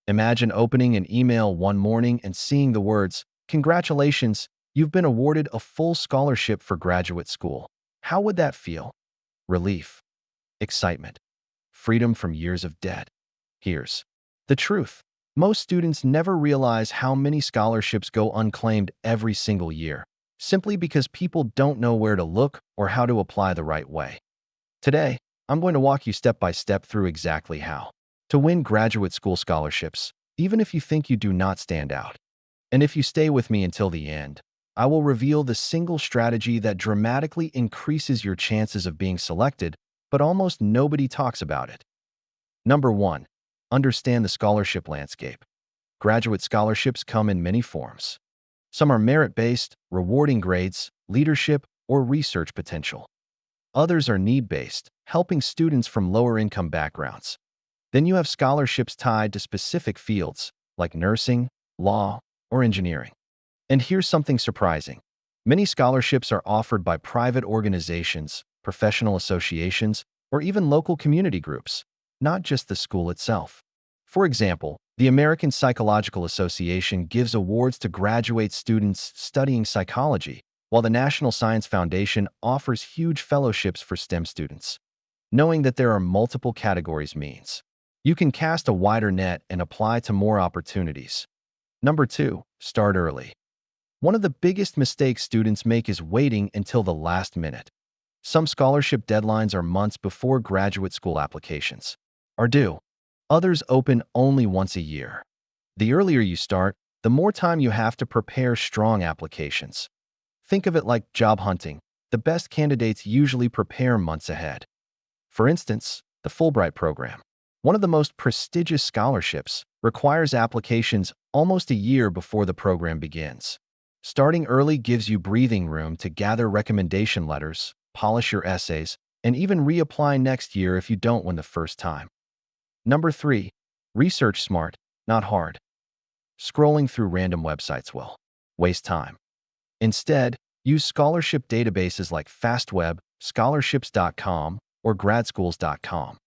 Imagine opening an email one morning and seeing the words, "Congratulations, you've been awarded a full scholarship for graduate school." How would that feel? Relief, excitement, freedom from years of debt. Here's the truth. Most students never realize how many scholarships go unclaimed every single year, simply because people don't know where to look or how to apply the right way. Today, I'm going to walk you step by step through exactly how to win graduate school scholarships, even if you think you do not stand out. And if you stay with me until the end, I will reveal the single strategy that dramatically increases your chances of being selected, but almost nobody talks about it. Number 1. Understand the scholarship landscape. Graduate scholarships come in many forms. Some are merit-based, rewarding grades, leadership, or research potential. Others are need-based, helping students from lower-income backgrounds. Then you have scholarships tied to specific fields, like nursing, law, or engineering. And here's something surprising. Many scholarships are offered by private organizations, professional associations, or even local community groups, not just the school itself. For example, the American Psychological Association gives awards to graduate students studying psychology, while the National Science Foundation offers huge fellowships for STEM students. Knowing that there are multiple categories means you can cast a wider net and apply to more opportunities. Number 2, start early. One of the biggest mistakes students make is waiting until the last minute. Some scholarship deadlines are months before graduate school applications are due. Others open only once a year. The earlier you start, the more time you have to prepare strong applications. Think of it like job hunting. The best candidates usually prepare months ahead. For instance, the Fulbright program, one of the most prestigious scholarships, requires applications almost a year before the program begins. Starting early gives you breathing room to gather recommendation letters, polish your essays, and even reapply next year if you don't win the first time. Number 3, research smart, not hard. Scrolling through random websites will waste time. Instead, use scholarship databases like FastWeb, scholarships.com, or gradschools.com.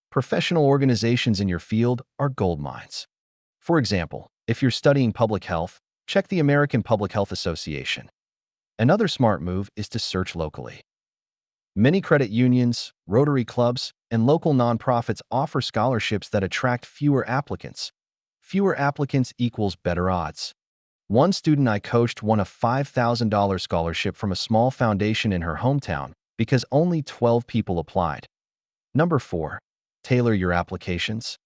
Professional organizations in your field are gold mines. For example, if you're studying public health, check the American Public Health Association. Another smart move is to search locally. Many credit unions, Rotary clubs, and local nonprofits offer scholarships that attract fewer applicants. Fewer applicants equals better odds. One student I coached won a $5,000 scholarship from a small foundation in her hometown because only 12 people applied. Number 4, tailor your applications.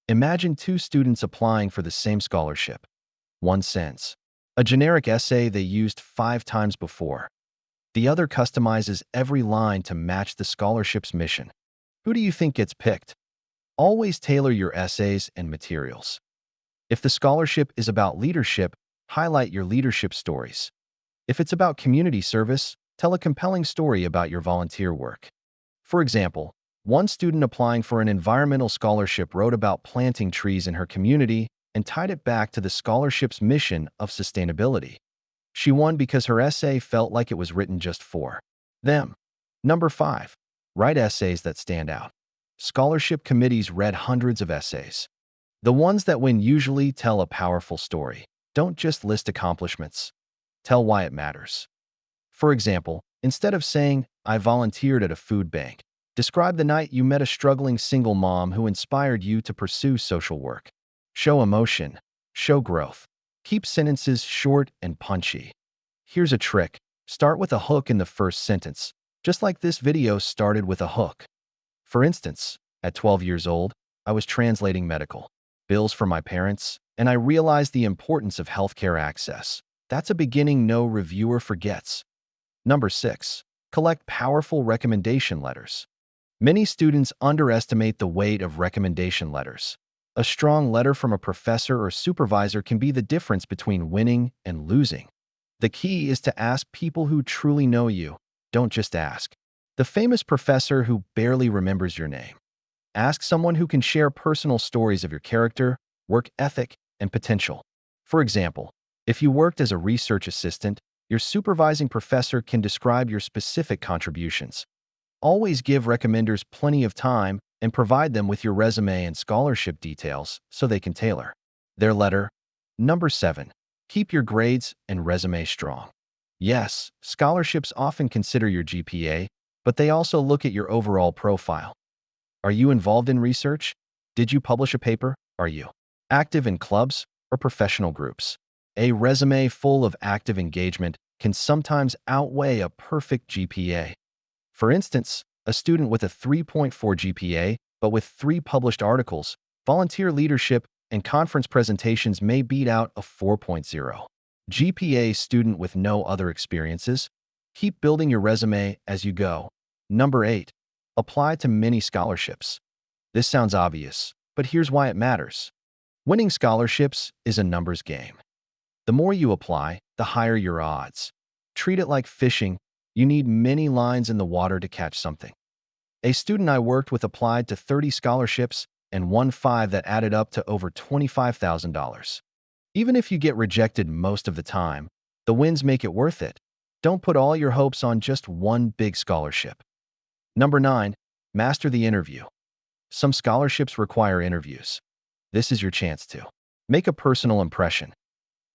Imagine 2 students applying for the same scholarship. One sends a generic essay they used 5 times before. The other customizes every line to match the scholarship's mission. Who do you think gets picked? Always tailor your essays and materials. If the scholarship is about leadership, highlight your leadership stories. If it's about community service, tell a compelling story about your volunteer work. For example, one student applying for an environmental scholarship wrote about planting trees in her community and tied it back to the scholarship's mission of sustainability. She won because her essay felt like it was written just for them. Number 5, write essays that stand out. Scholarship committees read hundreds of essays. The ones that win usually tell a powerful story. Don't just list accomplishments. Tell why it matters. For example, instead of saying, "I volunteered at a food bank," describe the night you met a struggling single mom who inspired you to pursue social work. Show emotion. Show growth. Keep sentences short and punchy. Here's a trick. Start with a hook in the first sentence, just like this video started with a hook. For instance, at 12 years old, I was translating medical bills for my parents, and I realized the importance of healthcare access. That's a beginning no reviewer forgets. Number 6, collect powerful recommendation letters. Many students underestimate the weight of recommendation letters. A strong letter from a professor or supervisor can be the difference between winning and losing. The key is to ask people who truly know you. Don't just ask the famous professor who barely remembers your name. Ask someone who can share personal stories of your character, work ethic, and potential. For example, if you worked as a research assistant, your supervising professor can describe your specific contributions. Always give recommenders plenty of time and provide them with your resume and scholarship details so they can tailor Their letter. Number 7. Keep your grades and resume strong. Yes, scholarships often consider your GPA, but they also look at your overall profile. Are you involved in research? Did you publish a paper? Are you active in clubs or professional groups? A resume full of active engagement can sometimes outweigh a perfect GPA. For instance, a student with a 3.4 GPA, but with 3 published articles, volunteer leadership, and conference presentations may beat out a 4.0 GPA student with no other experiences. Keep building your resume as you go. Number 8. Apply to many scholarships. This sounds obvious, but here's why it matters. Winning scholarships is a numbers game. The more you apply, the higher your odds. Treat it like fishing. You need many lines in the water to catch something. A student I worked with applied to 30 scholarships and won 5 that added up to over $25,000. Even if you get rejected most of the time, the wins make it worth it. Don't put all your hopes on just one big scholarship. Number 9. Master the interview. Some scholarships require interviews. This is your chance to make a personal impression.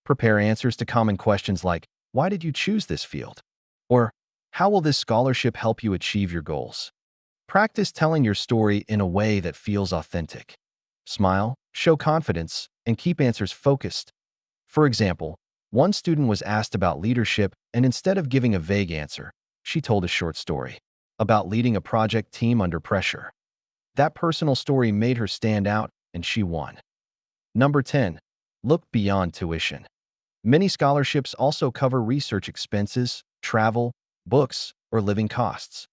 Prepare answers to common questions like, why did you choose this field? Or, how will this scholarship help you achieve your goals? Practice telling your story in a way that feels authentic. Smile, show confidence, and keep answers focused. For example, one student was asked about leadership, and instead of giving a vague answer, she told a short story about leading a project team under pressure. That personal story made her stand out, and she won. Number 10. Look beyond tuition. Many scholarships also cover research expenses, travel, books, or living costs.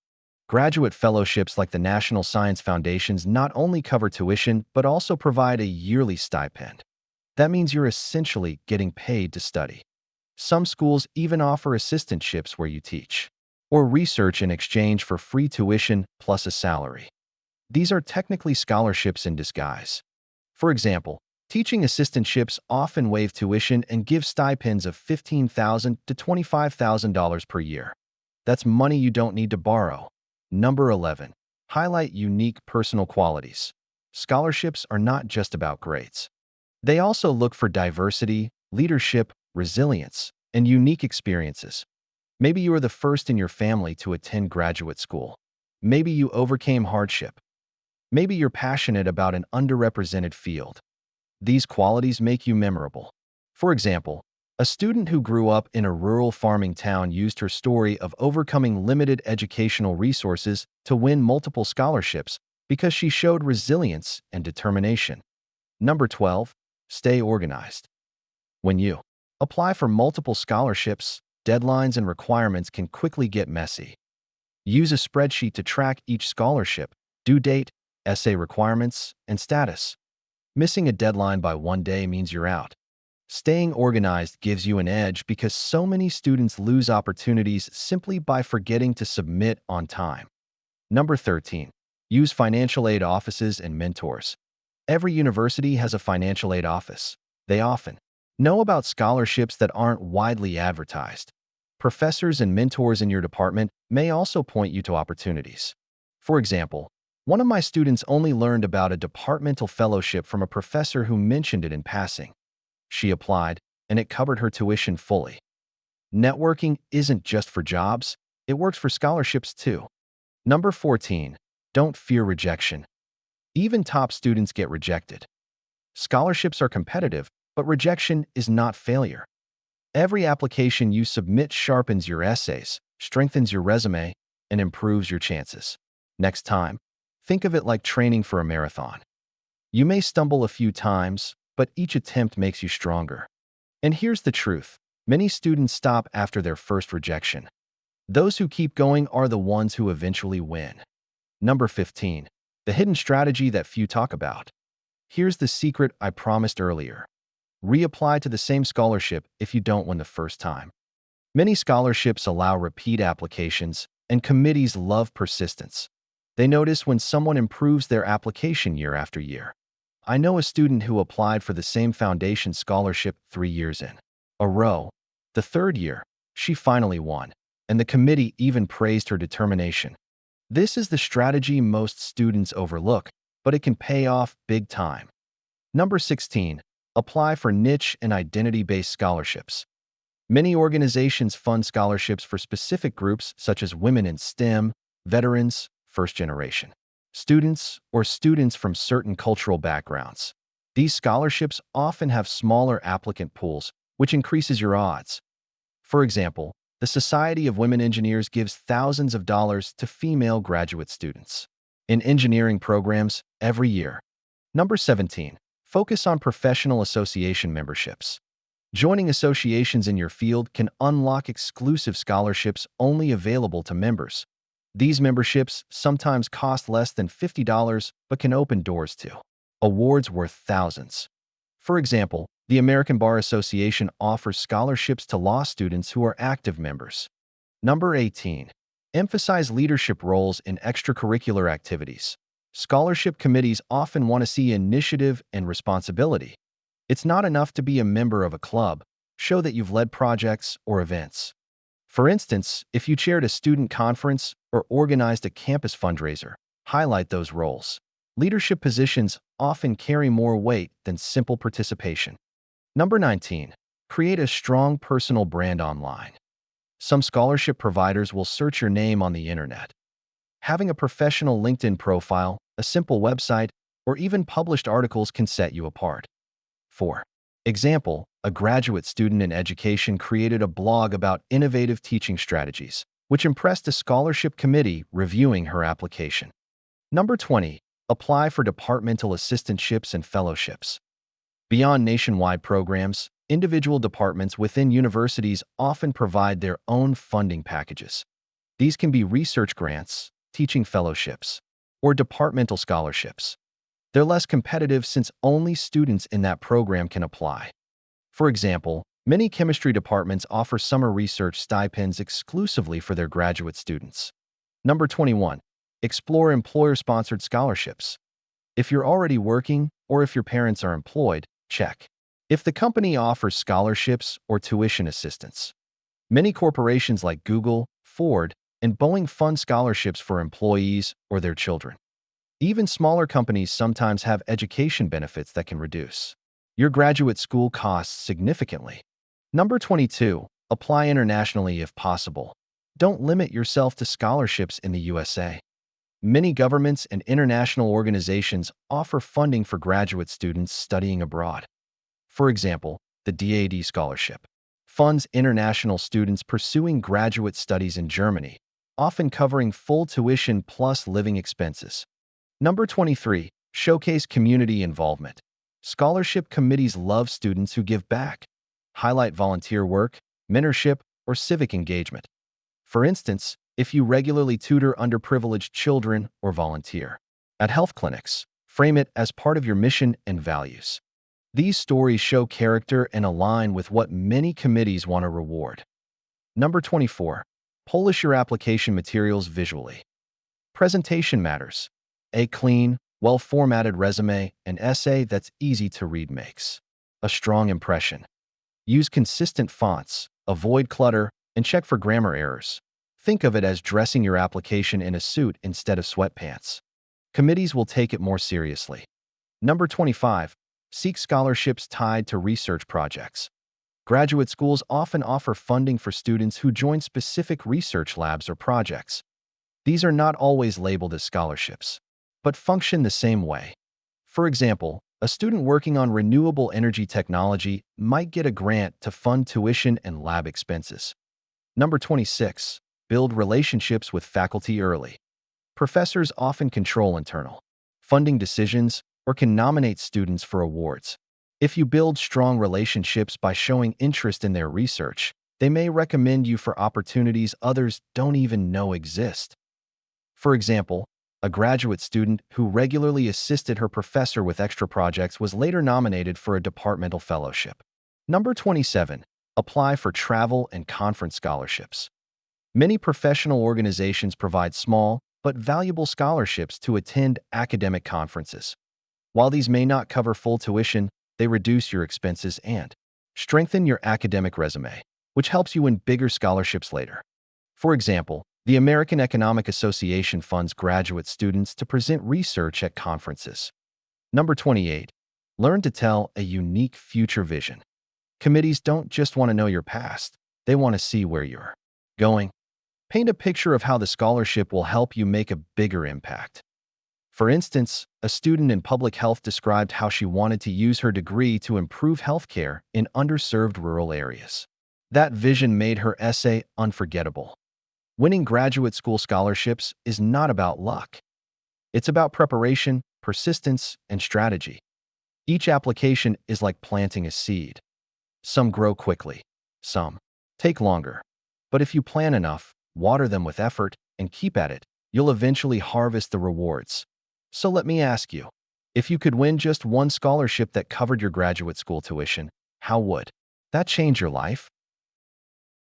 Graduate fellowships like the National Science Foundations not only cover tuition, but also provide a yearly stipend. That means you're essentially getting paid to study. Some schools even offer assistantships where you teach or research in exchange for free tuition plus a salary. These are technically scholarships in disguise. For example, teaching assistantships often waive tuition and give stipends of $15,000 to $25,000 per year. That's money you don't need to borrow. Number 11. Highlight unique personal qualities. Scholarships are not just about grades. They also look for diversity, leadership, resilience, and unique experiences. Maybe you are the first in your family to attend graduate school. Maybe you overcame hardship. Maybe you're passionate about an underrepresented field. These qualities make you memorable. For example, a student who grew up in a rural farming town used her story of overcoming limited educational resources to win multiple scholarships because she showed resilience and determination. Number 12. Stay organized. When you apply for multiple scholarships, deadlines and requirements can quickly get messy. Use a spreadsheet to track each scholarship, due date, essay requirements, and status. Missing a deadline by one day means you're out. Staying organized gives you an edge because so many students lose opportunities simply by forgetting to submit on time. Number 13. Use financial aid offices and mentors. Every university has a financial aid office. They often know about scholarships that aren't widely advertised. Professors and mentors in your department may also point you to opportunities. For example, one of my students only learned about a departmental fellowship from a professor who mentioned it in passing. She applied, and it covered her tuition fully. Networking isn't just for jobs, it works for scholarships too. Number 14. Don't fear rejection. Even top students get rejected. Scholarships are competitive, but rejection is not failure. Every application you submit sharpens your essays, strengthens your resume, and improves your chances. Next time, think of it like training for a marathon. You may stumble a few times, but each attempt makes you stronger. And here's the truth. Many students stop after their first rejection. Those who keep going are the ones who eventually win. Number 15. The hidden strategy that few talk about. Here's the secret I promised earlier. Reapply to the same scholarship if you don't win the first time. Many scholarships allow repeat applications, and committees love persistence. They notice when someone improves their application year after year. I know a student who applied for the same foundation scholarship 3 years in a row. The third year, she finally won, and the committee even praised her determination. This is the strategy most students overlook, but it can pay off big time. Number 16. Apply for niche and identity-based scholarships. Many organizations fund scholarships for specific groups such as women in STEM, veterans, first generation students, or students from certain cultural backgrounds. These scholarships often have smaller applicant pools, which increases your odds. For example, the Society of Women Engineers gives thousands of dollars to female graduate students in engineering programs every year. Number 17. Focus on professional association memberships. Joining associations in your field can unlock exclusive scholarships only available to members. These memberships sometimes cost less than $50 but can open doors to awards worth thousands. For example, the American Bar Association offers scholarships to law students who are active members. Number 18. Emphasize leadership roles in extracurricular activities. Scholarship committees often want to see initiative and responsibility. It's not enough to be a member of a club. Show that you've led projects or events. For instance, if you chaired a student conference or organized a campus fundraiser, highlight those roles. Leadership positions often carry more weight than simple participation. Number 19. Create a strong personal brand online. Some scholarship providers will search your name on the internet. Having a professional LinkedIn profile, a simple website, or even published articles can set you apart. 4. Example, a graduate student in education created a blog about innovative teaching strategies, which impressed a scholarship committee reviewing her application. Number 20. Apply for departmental assistantships and fellowships. Beyond nationwide programs, individual departments within universities often provide their own funding packages. These can be research grants, teaching fellowships, or departmental scholarships. They're less competitive since only students in that program can apply. For example, many chemistry departments offer summer research stipends exclusively for their graduate students. Number 21. Explore employer-sponsored scholarships. If you're already working or if your parents are employed, check if the company offers scholarships or tuition assistance. Many corporations like Google, Ford, and Boeing fund scholarships for employees or their children. Even smaller companies sometimes have education benefits that can reduce your graduate school costs significantly. Number 22. Apply internationally if possible. Don't limit yourself to scholarships in the USA. Many governments and international organizations offer funding for graduate students studying abroad. For example, the DAD Scholarship funds international students pursuing graduate studies in Germany, often covering full tuition plus living expenses. Number 23. Showcase community involvement. Scholarship committees love students who give back. Highlight volunteer work, mentorship, or civic engagement. For instance, if you regularly tutor underprivileged children or volunteer at health clinics, frame it as part of your mission and values. These stories show character and align with what many committees want to reward. Number 24. Polish your application materials visually. Presentation matters. A clean, well-formatted resume and essay that's easy to read makes a strong impression. Use consistent fonts, avoid clutter, and check for grammar errors. Think of it as dressing your application in a suit instead of sweatpants. Committees will take it more seriously. Number 25. Seek scholarships tied to research projects. Graduate schools often offer funding for students who join specific research labs or projects. These are not always labeled as scholarships, but function the same way. For example, a student working on renewable energy technology might get a grant to fund tuition and lab expenses. Number 26. Build relationships with faculty early. Professors often control internal funding decisions or can nominate students for awards. If you build strong relationships by showing interest in their research, they may recommend you for opportunities others don't even know exist. For example, a graduate student who regularly assisted her professor with extra projects was later nominated for a departmental fellowship. Number 27. Apply for travel and conference scholarships. Many professional organizations provide small but valuable scholarships to attend academic conferences. While these may not cover full tuition, they reduce your expenses and strengthen your academic resume, which helps you win bigger scholarships later. For example, the American Economic Association funds graduate students to present research at conferences. Number 28. Learn to tell a unique future vision. Committees don't just want to know your past, they want to see where you're going. Paint a picture of how the scholarship will help you make a bigger impact. For instance, a student in public health described how she wanted to use her degree to improve healthcare in underserved rural areas. That vision made her essay unforgettable. Winning graduate school scholarships is not about luck. It's about preparation, persistence, and strategy. Each application is like planting a seed. Some grow quickly, some take longer. But if you plan enough, water them with effort, and keep at it, you'll eventually harvest the rewards. So let me ask you, if you could win just one scholarship that covered your graduate school tuition, how would that change your life?